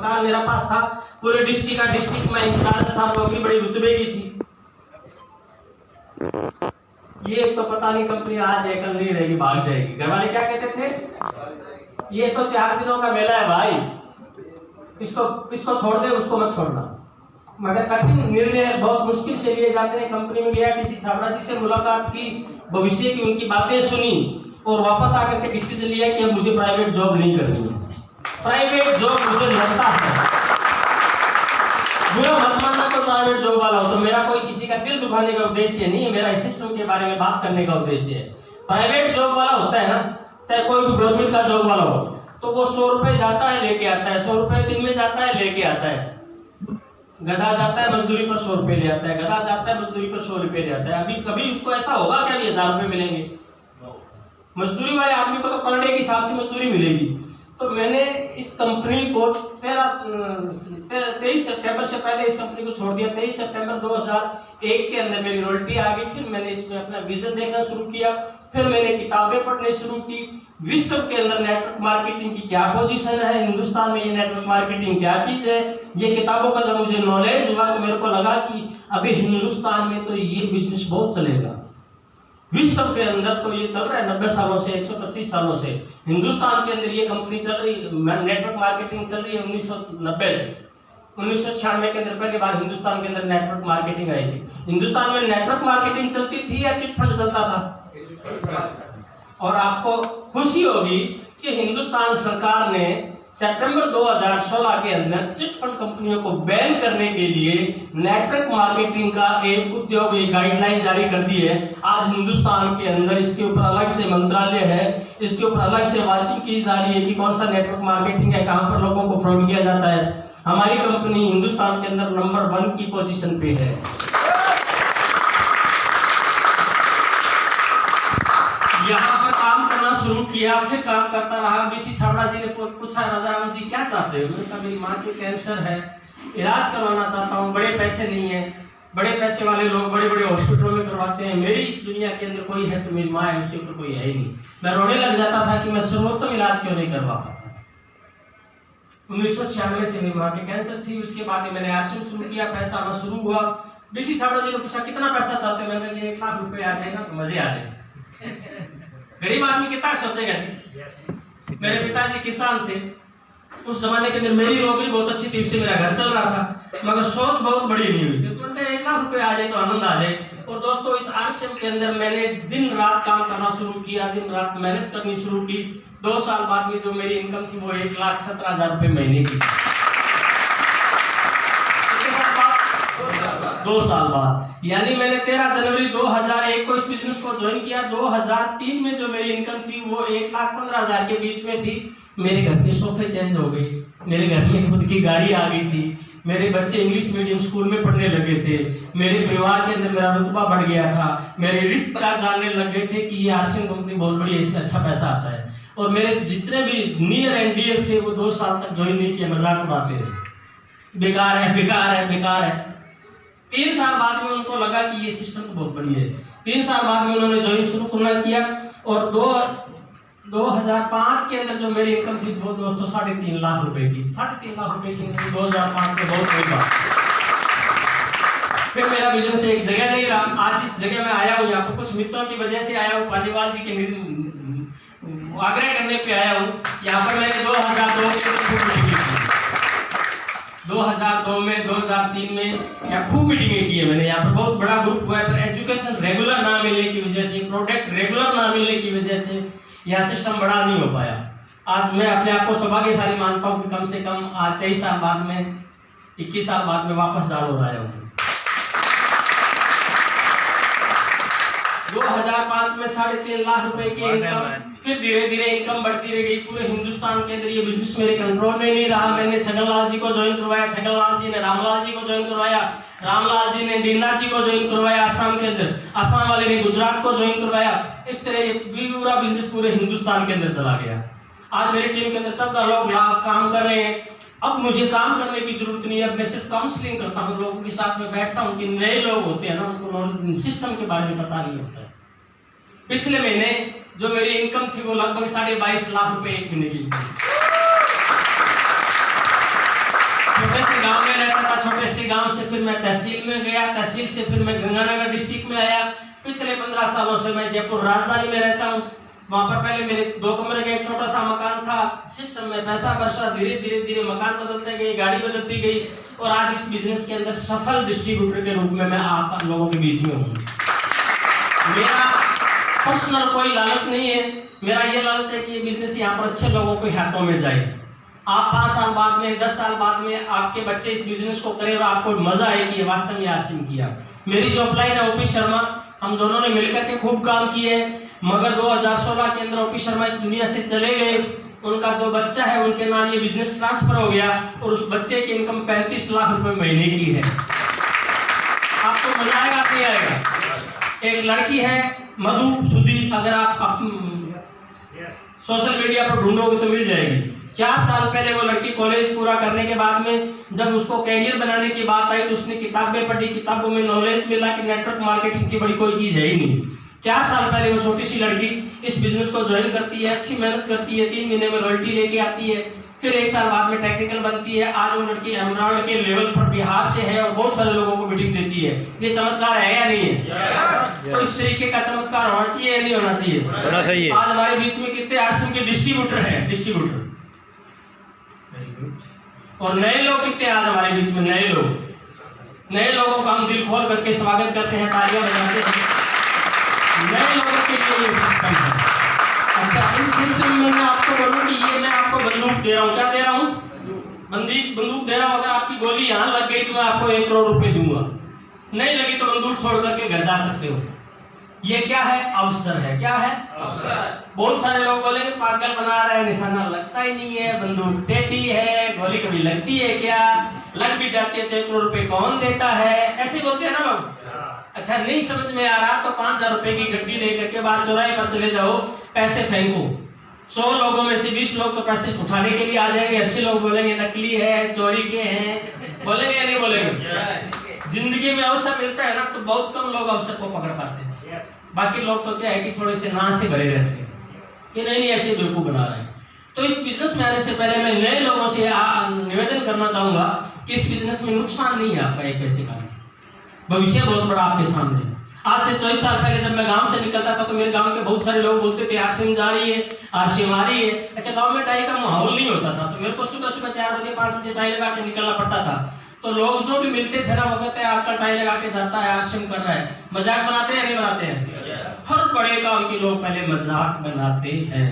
मकान मेरा पास था, पूरे डिस्ट्रिक्ट में इंचार्ज था, नौकरी बड़ी रुतबे की थी। ये एक तो पता नहीं कंपनी आज है कल नहीं रहेगी, भाग जाएगी। घर वाले क्या कहते थे, ये तो 4 दिनों का मेला है भाई, इसको छोड़ दे, उसको मत छोड़ना। मगर कठिन निर्णय बहुत मुश्किल से लिए जाते हैं। कंपनी में गया, किसी छाबड़ा जी से मुलाकात की, भविष्य की उनकी बातें सुनी और वापस आकर के डिसीजन लिया कि अब मुझे प्राइवेट जॉब नहीं करनी है। प्राइवेट जॉब मुझे लगता है, बुरा मत मानना तो प्राइवेट जॉब वाला हो, तो मेरा कोई किसी का दिल दुखाने का उद्देश्य नहीं है, मेरा इस सिस्टम के बारे में बात करने का उद्देश्य है। प्राइवेट जॉब वाला होता है ना, चाहे कोई भी गवर्नमेंट का जॉब वाला हो, तो वो 100 रुपए जाता है लेके आता है, 100 रुपए दिन में जाता है लेके आता है। गधा जाता है मजदूरी पर 100 रुपए ले आता है, गधा जाता है मजदूरी पर 100 रुपए ले आता है। अभी कभी उसको ऐसा होगा क्या भी 1000 रुपए मिलेंगे? मजदूरी वाले आदमी को तो पर डे के हिसाब से मजदूरी मिलेगी। तो मैंने इस कंपनी को 23 सितंबर से पहले इस कंपनी को छोड़ दिया। 23 सितंबर 2001 के अंदर मेरी रॉयल्टी आ गई। फिर मैंने इसमें अपना विजन देखना शुरू किया, फिर मैंने किताबें पढ़ने शुरू की, विश्व के अंदर नेटवर्क मार्केटिंग की क्या पोजीशन है, हिंदुस्तान में ये नेटवर्क मार्केटिंग क्या चीज है। ये किताबों का जब मुझे नॉलेज हुआ तो मेरे को लगा कि अभी हिंदुस्तान में तो ये बिजनेस बहुत चलेगा। विश्व के अंदर तो ये चल रहा है 90 सालों से, 125 सालों से। हिंदुस्तान के अंदर ये कंपनी चल रही, नेटवर्क मार्केटिंग चल रही है 1990 से। 1996 के अंदर पहली बार हिंदुस्तान के अंदर नेटवर्क मार्केटिंग आई थी। हिंदुस्तान में नेटवर्क मार्केटिंग चलती थी या चिट फंड चलता था? और आपको खुशी होगी कि हिंदुस्तान सरकार ने सितंबर 2016 के अंदर चिट फंड कंपनियों को बैन करने के लिए नेटवर्क मार्केटिंग का एक उद्योग, एक गाइडलाइन जारी कर दी है। आज हिंदुस्तान के अंदर इसके ऊपर अलग से मंत्रालय है, इसके ऊपर अलग से वाचिंग की जा रही है कि कौन सा नेटवर्क मार्केटिंग है, कहां पर लोगों को फ्रॉड किया जाता है। हमारी कंपनी हिंदुस्तान के अंदर नंबर 1 की पोजीशन पे है। यहाँ पर काम करना शुरू किया, फिर काम करता रहा। बीसी छाबड़ा जी ने पूछा, राजाराम जी क्या चाहते हो? मैंने कहा मेरी माँ की कैंसर है, इलाज करवाना चाहता हूँ, बड़े पैसे नहीं है, बड़े पैसे वाले लोग बड़े बड़े हॉस्पिटलों में करवाते हैं, मेरी इस दुनिया के अंदर कोई है तो मेरी माँ है, उसके ऊपर कोई है ही नहीं। मैं रोने लग जाता था कि मैं सर्वोत्तम इलाज क्यों नहीं करवा पाता। 1996 से मेरी माँ की कैंसर थी। उसके बाद मैंने आरसीएम शुरू किया, पैसा आना शुरू हुआ। बीसी छाबड़ा जी ने पूछा कितना पैसा चाहते हो? मैंने कहा 1 लाख रुपए आ जाएगा तो मजे आ जाए। गरीब आदमी कितना सोचेगा जी। मेरे पिताजी किसान थे, उस जमाने के अंदर मेरी नौकरी बहुत अच्छी थी, उससे मेरा घर चल रहा था, मगर सोच बहुत बड़ी नहीं हुई थी। तो 1 लाख रुपए आ जाए तो आनंद आ जाए। और दोस्तों इस आरसीएम के अंदर मैंने दिन रात काम करना शुरू किया, दिन रात मेहनत करनी शुरू की। 2 साल बाद में जो मेरी इनकम थी वो 1,17,000 रुपए महीने की। 2 साल बाद, यानी मैंने 13 जनवरी 2001 को इस बिजनेस को ज्वाइन किया। 2003 में जो मेरी इनकम थी वो 1,15,000 के बीच में थी। मेरे घर के सोफे चेंज हो गए, मेरे घर में खुद की गाड़ी आ गई थी, मेरे बच्चे इंग्लिश मीडियम स्कूल में पढ़ने लगे थे, मेरे परिवार के अंदर मेरा रुतबा बढ़ गया था, मेरे रिश्तेदार जानने लग गए थे कि ये आरसीएम कंपनी बहुत बड़ी है, इसमें अच्छा पैसा आता है। और मेरे जितने भी नियर एंड डियर थे वो 2 साल तक ज्वाइन नहीं किया, मजाक उड़ाते रहे, बेकार है बेकार है बेकार है। 3 साल बाद में उनको लगा कि ये सिस्टम तो बहुत बढ़िया है। 3 साल बाद में उन्होंने ज्वाइन शुरू करना किया। और 2005 के अंदर जो मेरी इनकम थी वो दोस्तों 3.5 लाख रुपए की, 3.5 लाख रुपए की 2005 में बहुत बड़ी बात। फिर मेरा बिजनेस एक जगह नहीं रहा। आज इस जगह में आया हूँ, यहाँ पर कुछ मित्रों की वजह से आया हूँ, पालीवाल जी के आग्रह करने पे आया हूँ। यहाँ पर मैंने 2002 में 2003 में यहाँ खूब मीटिंगें की है मैंने। यहाँ पर बहुत बड़ा ग्रुप हुआ है, पर एजुकेशन रेगुलर ना मिलने की वजह से, प्रोडक्ट रेगुलर ना मिलने की वजह से यह सिस्टम बड़ा नहीं हो पाया। आज मैं अपने आप को सौभाग्यशाली मानता हूँ कि कम से कम आज 23 साल बाद में, 21 साल बाद में वापस जाड़ोर आया हूँ। 2005 में 3.5 लाख रुपए की इनकम, फिर धीरे धीरे इनकम बढ़ती रह गई। पूरे हिंदुस्तान के अंदर ये बिजनेस मेरे कंट्रोल में नहीं रहा। मैंने छगनलाल जी को ज्वाइन करवाया, छगनलाल जी ने रामलाल जी को ज्वाइन करवाया, रामलाल जी ने डीना जी को ज्वाइन करवाया असम के अंदर, असम वाले ने गुजरात को ज्वाइन करवाया। इस तरह ये पूरा बिजनेस पूरे हिंदुस्तान के अंदर चला गया। आज मेरी टीम के अंदर 14 लोग काम कर रहे हैं। अब मुझे काम करने की जरूरत नहीं है, अब मैं सिर्फ काउंसलिंग करता हूँ, लोगों के साथ में बैठता हूँ कि नए लोग होते हैं ना, उनको सिस्टम के बारे में पता नहीं होता है। पिछले महीने जो मेरी इनकम थी वो लगभग 22.5 लाख रुपए 1 महीने की। गांव में रहता था, छोटे से गांव से फिर मैं तहसील में गया, तहसील से फिर मैं गंगानगर डिस्ट्रिक्ट में आया। पिछले 15 सालों से मैं जयपुर राजधानी में रहता हूँ। वहां पर पहले मेरे 2 कमरे का एक छोटा सा मकान था। सिस्टम में पैसा बरसा, धीरे धीरे मकान बदलते गए, गाड़ी बदलती गई और आज इस बिजनेस के अंदर सफल डिस्ट्रीब्यूटर के रूप में मैं आप लोगों के बीच में हूँ। मेरा पर्सनल कोई लालच नहीं है, मेरा ये लालच है कि ये बिजनेस यहाँ पर अच्छे लोगों के हाथों में जाए। आप 5 साल बाद में, 10 साल बाद में आपके बच्चे इस बिजनेस को करें और आपको मजा आए कि ये वास्तव में आसिम किया। मेरी जो अपलाइन है ओपी शर्मा, हम दोनों ने मिलकर के खूब काम किए, मगर 2016 के अंदर ओपी शर्मा इस दुनिया से चले गए। उनका जो बच्चा है उनके नाम ये बिजनेस ट्रांसफर हो गया और उस बच्चे की इनकम 35 लाख रुपए महीने की है। आपको मजा आएगा नहीं आएगा? एक लड़की है मधु सुधी, अगर आप सोशल मीडिया पर ढूंढोगे तो मिल जाएगी। 4 साल पहले वो लड़की कॉलेज पूरा करने के बाद में जब उसको कैरियर बनाने की बात आई तो उसने किताबें पढ़ी, किताबों में नॉलेज मिला कि नेटवर्क मार्केटिंग की बड़ी कोई चीज है ही नहीं। 4 साल पहले वो छोटी सी लड़की इस बिजनेस को ज्वाइन करती है, अच्छी मेहनत करती है, 3 महीने में रॉयल्टी लेके आती है, फिर 1 साल बाद में टेक्निकल बनती है। आज वो लड़की एमराल्ड के लेवल पर बिहार से है और बहुत सारे लोगों को मीटिंग देती है। ये चमत्कार है या नहीं है? तो इस तरीके का चमत्कार होना चाहिए या नहीं होना चाहिए? होना चाहिए। आज हमारे बीच में कितने आश्रम के डिस्ट्रीब्यूटर हैं, डिस्ट्रीब्यूटर और नए लोग कितने आज हमारे बीच में नए लोगों का हम दिल खोल करके स्वागत करते हैं, तालियां बजाते हैं। नए लोगों के लिए ये सिस्टम है। अच्छा, इस सिस्टम में मैं आपको बोलूं कि ये मैं आपको बंदूक दे रहा हूँ। क्या दे रहा हूँ? बंदूक दे रहा हूँ। अगर आपकी गोली यहाँ लग गई तो मैं आपको 1 करोड़ रुपए दूंगा, नहीं लगी तो बंदूक छोड़ करके घर जा सकते हो। ये क्या है? अवसर है। क्या है? अवसर। बहुत सारे लोग बोलेंगे पागल बना रहे हैं, निशाना लगता ही नहीं है, बंदूक टेढ़ी है, गोली कभी लगती है क्या, लग भी जाती है तो 1 करोड़ रुपए कौन देता है, ऐसे बोलते हैं ना लोग। अच्छा, नहीं समझ में आ रहा तो 5000 रुपए की गड्डी लेकर के बाहर चौराहे पर चले जाओ, पैसे फेंको। 100 लोगों में से 20 लोग तो पैसे उठाने के लिए आ जाएंगे, 80 लोग बोलेंगे नकली है, चोरी के हैं, बोलेंगे या नहीं बोलेंगे? जिंदगी में अवसर मिलता है ना तो बहुत कम लोग अवसर को पकड़ पाते हैं। बाकी लोग तो क्या है कि थोड़े से ना से भरे रहते हैं कि नहीं ऐसे बेवकूफ बना रहे हैं। तो इस बिजनेस में आने से पहले मैं नए लोगों से निवेदन करना चाहूंगा कि इस बिजनेस में नुकसान नहीं है आपका 1 पैसे का, भविष्य बहुत बड़ा आपके सामने। आज से 24 साल पहले जब मैं गांव से निकलता था तो मेरे गांव के बहुत सारे लोग बोलते थे आरसीएम जा रही है, आरसीएम आ रही है। अच्छा, गांव में टाई का माहौल नहीं होता था तो मेरे को सुबह 4 बजे 5 बजे टाई लगा के निकलना पड़ता था। तो लोग जो भी मिलते थे ना वो कहते हैं आजकल टाई लगा के जाता है, आरसीएम कर रहा है। मजाक बनाते हैं नहीं बनाते हैं? हर बड़े काम के लोग पहले मजाक बनाते हैं।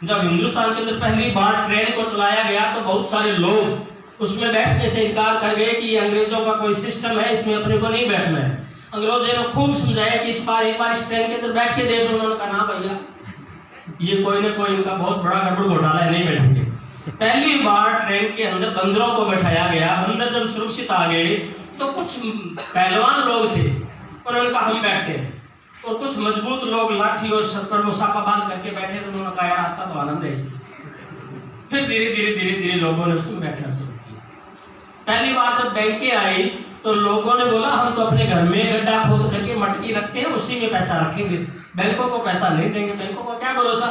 जब हिंदुस्तान के अंदर पहली बार ट्रेन को चलाया गया तो बहुत सारे लोग उसमें बैठने से इनकार कर गए कि ये अंग्रेजों का कोई सिस्टम है, इसमें अपने को नहीं बैठना है। अंग्रेजों ने खूब समझाया कि एक बार इस ट्रेन के अंदर बैठ के देख लो। उन्होंने कहा ना भैया, ये कोई ना कोई इनका बहुत बड़ा गड़बड़ घोटाला है, नहीं बैठेंगे। पहली बार ट्रेन के अंदर बंदरों को बैठाया गया। बंदर जब सुरक्षित आ गए तो कुछ पहलवान लोग थे, उन्होंने कहा हम बैठते हैं, और कुछ मजबूत लोग लाठी और सर पर मुसाफा बांध करके बैठे तो उन्होंने कहा यार आता तो आनंद है इसमें। फिर धीरे धीरे लोगों ने उसमें बैठना शुरू किया। पहली बार जब बैंकें आई तो लोगों ने बोला हम तो अपने घर में गड्ढा खोद करके मटकी रखते हैं, उसी में पैसा रखेंगे, बैंकों को पैसा नहीं देंगे। बैंकों को क्या भरोसा?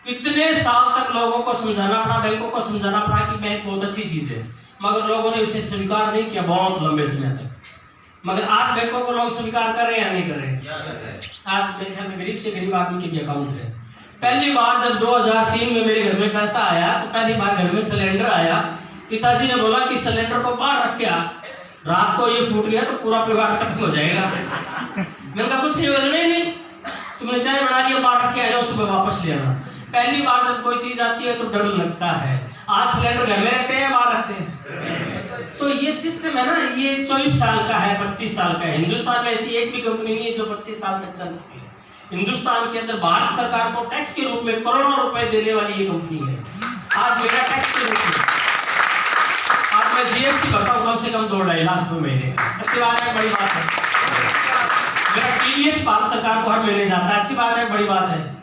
कितने साल तक लोगों को समझाना पड़ा, बैंकों को समझाना पड़ा कि बैंक बहुत अच्छी चीज है, मगर लोगों ने उसे स्वीकार नहीं किया बहुत लंबे समय तक। मगर आज बैंकों को लोग स्वीकार कर रहे हैं या नहीं कर रहे हैं? आज मेरे ख्याल में गरीब से गरीब आदमी के भी अकाउंट है। पहली बार जब 2003 में मेरे घर में पैसा आया तो पहली बार घर में सिलेंडर आया। पिताजी ने बोला कि सिलेंडर को बाहर रख के आ, रात को ये फूट गया तो पूरा परिवार खत्म हो जाएगा। मैंने कहा कुछ नहीं होगा। नहीं, तुमने चाय बना लिया, बाहर रख के आ जाओ, सुबह वापस ले आना। पहली बार जब कोई चीज आती है तो डर लगता है। आज सिलेंडर घर में रखते हैं, बाहर रखते हैं। तो ये सिस्टम है ना, ये 24 साल का है, 25 साल का है। हिंदुस्तान में ऐसी एक भी कंपनी नहीं है जो 25 साल तक चल सके। हिंदुस्तान के अंदर भारत सरकार को टैक्स के रूप में करोड़ों रुपए देने वाली ये कंपनी है। आज मेरा टैक्स के रूप में आज मैं जीएसटी भरता हूँ कम से कम 2-2.5 लाख रुपए महीने। अच्छी बात है, बड़ी बात है। मेरा टीडीएस भारत सरकार को हर महीने जाता है, अच्छी बात है, बड़ी बात है।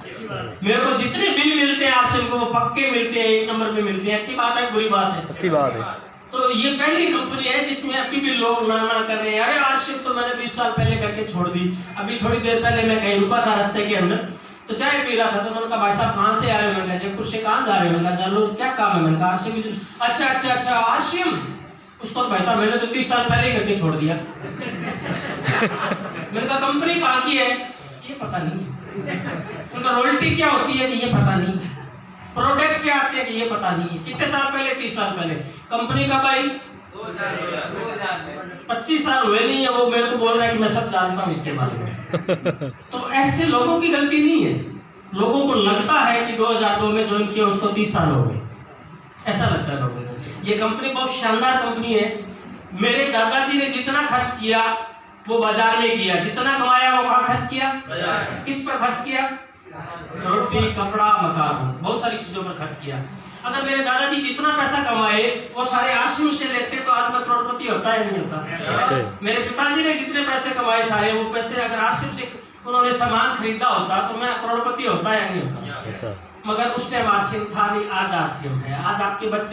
मेरे को जितने बिल मिलते हैं आपसे उनको वो पक्के मिलते हैं, 1 नंबर पे मिलते हैं। अच्छी बात है, बुरी बात है? अच्छी बात है। तो ये पहली कंपनी है जिसमें अभी भी लोग ना कर रहे हैं। अरे आरसीएम तो मैंने 20 साल पहले करके छोड़ दी। अभी थोड़ी देर पहले मैं कहीं रुका था रास्ते के अंदर तो चाय पी रहा था तो मैंने कहा भाई साहब कहाँ से आ रहे हो? मैंने कहा जयपुर से। कहाँ जा रहे हो? मैंने कहा चलो क्या काम है? मैंने कहा आरसीएम। अच्छा आरसीएम उसको तो पैसा मैंने तो 30 साल पहले ही करके छोड़ दिया। मैंने कहा कंपनी कहाँ की है, ये पता नहीं। उनका रॉयल्टी क्या होती है कि ये पता नहीं, प्रोडक्ट क्या आते हैं कि ये पता नहीं। कितने साल पहले, 30 साल पहले। कंपनी का भाई 25 साल हुए नहीं है, वो मेरे को बोल रहा है कि मैं सब जानता हूँ इसके बारे में। तो ऐसे लोगों की गलती नहीं है, लोगों को लगता है कि 2002 में ज्वाइन किया उसको 30 साल हो गए, ऐसा लगता है लोगों को। ये कंपनी बहुत शानदार कंपनी है। मेरे दादाजी ने जितना खर्च किया वो बाजार में किया, जितना कमाया वो कहाँ खर्च किया, किस पर खर्च किया, रोटी, कपड़ा, मकान, बहुत सारी चीजों पर खर्च किया। अगर मेरे दादाजी जितना पैसा कमाए वो सारे आशिम से लेते तो आज मैं करोड़पति होता है नहीं होता। मेरे पिताजी ने जितने पैसे कमाए सारे वो पैसे अगर आशिम से उन्होंने सामान खरीदा होता तो मैं करोड़पति होता है नहीं होता। मगर उस टाइम आशिम था नहीं, आज आशिम है। आज आपके बच्चे